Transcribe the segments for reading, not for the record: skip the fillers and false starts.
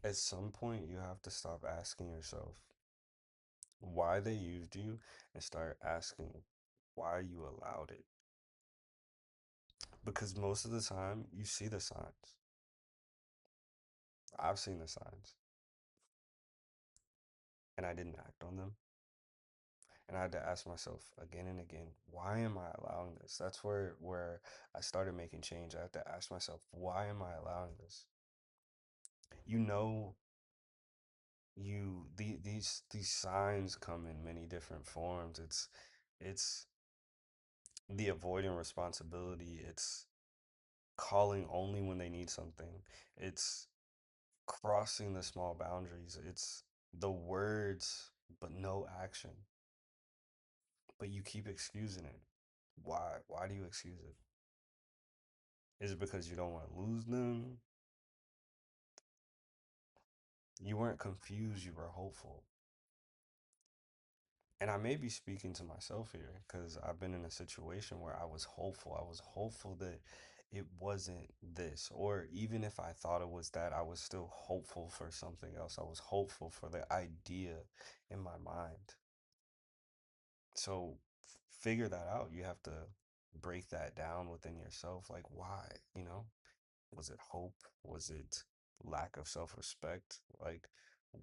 At some point, you have to stop asking yourself why they used you and start asking why you allowed it. Because most of the time, you see the signs. I've seen the signs and I didn't act on them. And I had to ask myself again and again, why am I allowing this? That's where I started making change. I had to ask myself, why am I allowing this? You know, these signs come in many different forms. It's the avoiding responsibility. It's calling only when they need something. It's crossing the small boundaries. It's the words but no action. But you keep excusing it. Why? Why do you excuse it? Is it because you don't want to lose them? You weren't confused, you were hopeful. And I may be speaking to myself here because I've been in a situation where I was hopeful. I was hopeful that it wasn't this. Or even if I thought it was that, I was still hopeful for something else. I was hopeful for the idea in my mind. So figure that out. You have to break that down within yourself. Like, why? You know, was it hope? Was it lack of self-respect? Like,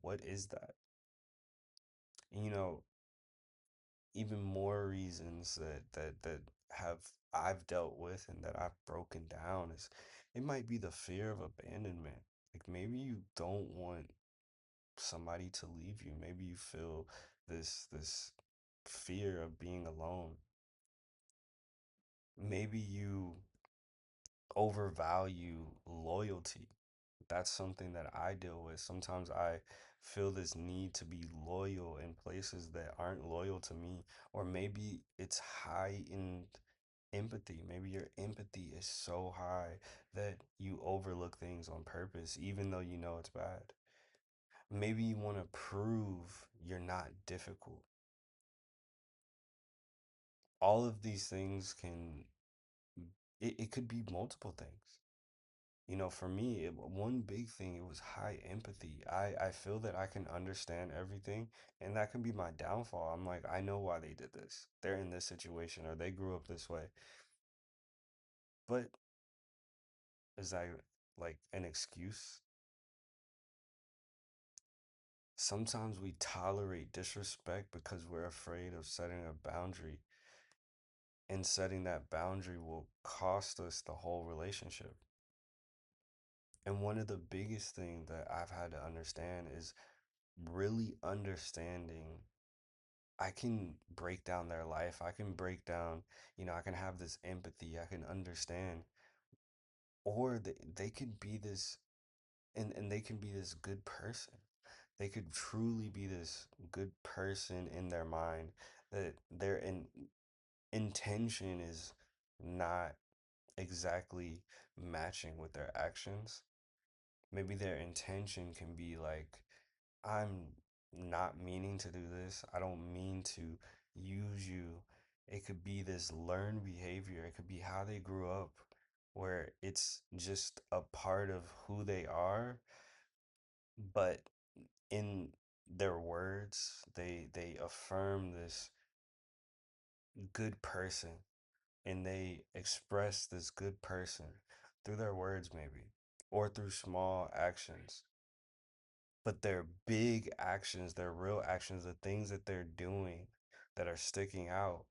what is that? And, even more reasons that have I've dealt with and that I've broken down is it might be the fear of abandonment. Like maybe you don't want somebody to leave you. Maybe you feel this fear of being alone. Maybe you overvalue loyalty. That's something that I deal with. Sometimes I feel this need to be loyal in places that aren't loyal to me, or maybe it's high in empathy. Maybe your empathy is so high that you overlook things on purpose, even though you know it's bad. Maybe you want to prove you're not difficult. All of these things it could be multiple things. For me, one big thing, it was high empathy. I feel that I can understand everything, and that can be my downfall. I'm like, I know why they did this. They're in this situation, or they grew up this way. But is that like an excuse? Sometimes we tolerate disrespect because we're afraid of setting a boundary, and setting that boundary will cost us the whole relationship. And one of the biggest things that I've had to understand is really understanding I can break down their life. I can break down, I can have this empathy. I can understand. Or they could be this, and they can be this good person. They could truly be this good person in their mind that intention is not exactly matching with their actions. Maybe their intention can be like, I'm not meaning to do this. I don't mean to use you. It could be this learned behavior. It could be how they grew up, where it's just a part of who they are, but in their words, they affirm this good person and they express this good person through their words maybe or through small actions. But their big actions, their real actions, the things that they're doing that are sticking out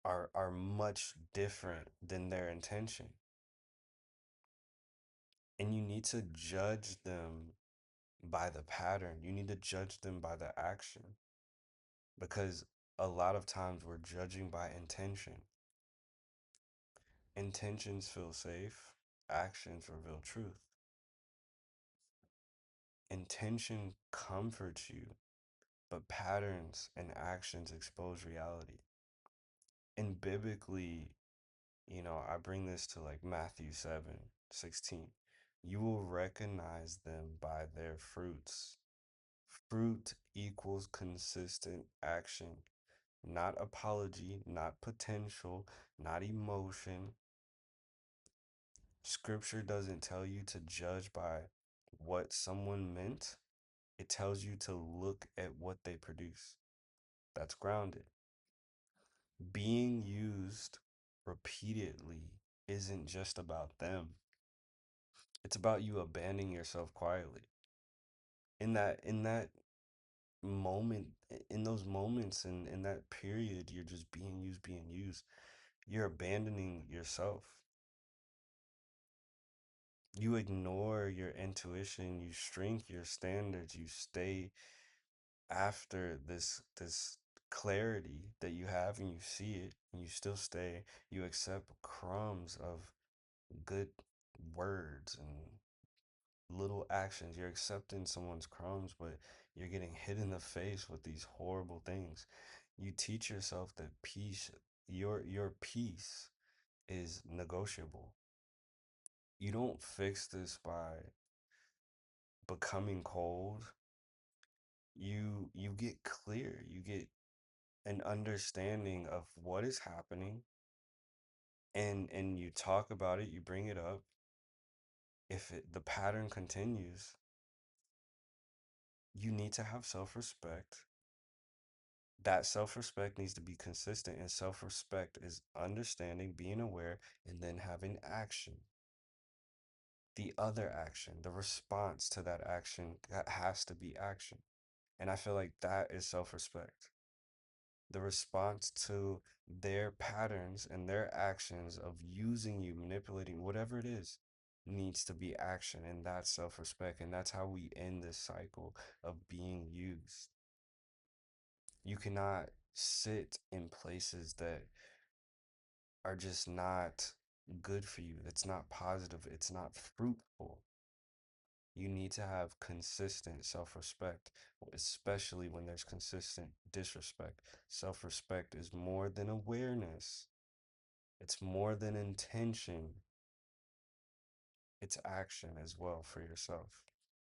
are much different than their intention. And you need to judge them by the pattern. You need to judge them by the action because a lot of times we're judging by intention. Intentions feel safe, actions reveal truth. Intention comforts you, but patterns and actions expose reality. And biblically, I bring this to like Matthew 7:16. You will recognize them by their fruits. Fruit equals consistent action, not apology, not potential, not emotion. Scripture doesn't tell you to judge by what someone meant, it tells you to look at what they produce. That's grounded. Being used repeatedly isn't just about them. It's about you abandoning yourself quietly. In that moment, in those moments, in that period, you're just being used. You're abandoning yourself. You ignore your intuition, you shrink your standards, you stay after this clarity that you have and you see it and you still stay. You accept crumbs of good words and little actions. You're accepting someone's crumbs, but you're getting hit in the face with these horrible things. You teach yourself that your peace is negotiable. You don't fix this by becoming cold. You get clear. You get an understanding of what is happening, and you talk about it, you bring it up. If the pattern continues, you need to have self-respect. That self-respect needs to be consistent, and self-respect is understanding, being aware, and then having action. The other action, the response to that action, that has to be action. And I feel like that is self-respect. The response to their patterns and their actions of using you, manipulating, whatever it is, needs to be action. And that's self-respect. And that's how we end this cycle of being used. You cannot sit in places that are just not good for you. It's not positive. It's not fruitful. You need to have consistent self-respect, especially when there's consistent disrespect. Self-respect is more than awareness. It's more than intention. It's action as well for yourself.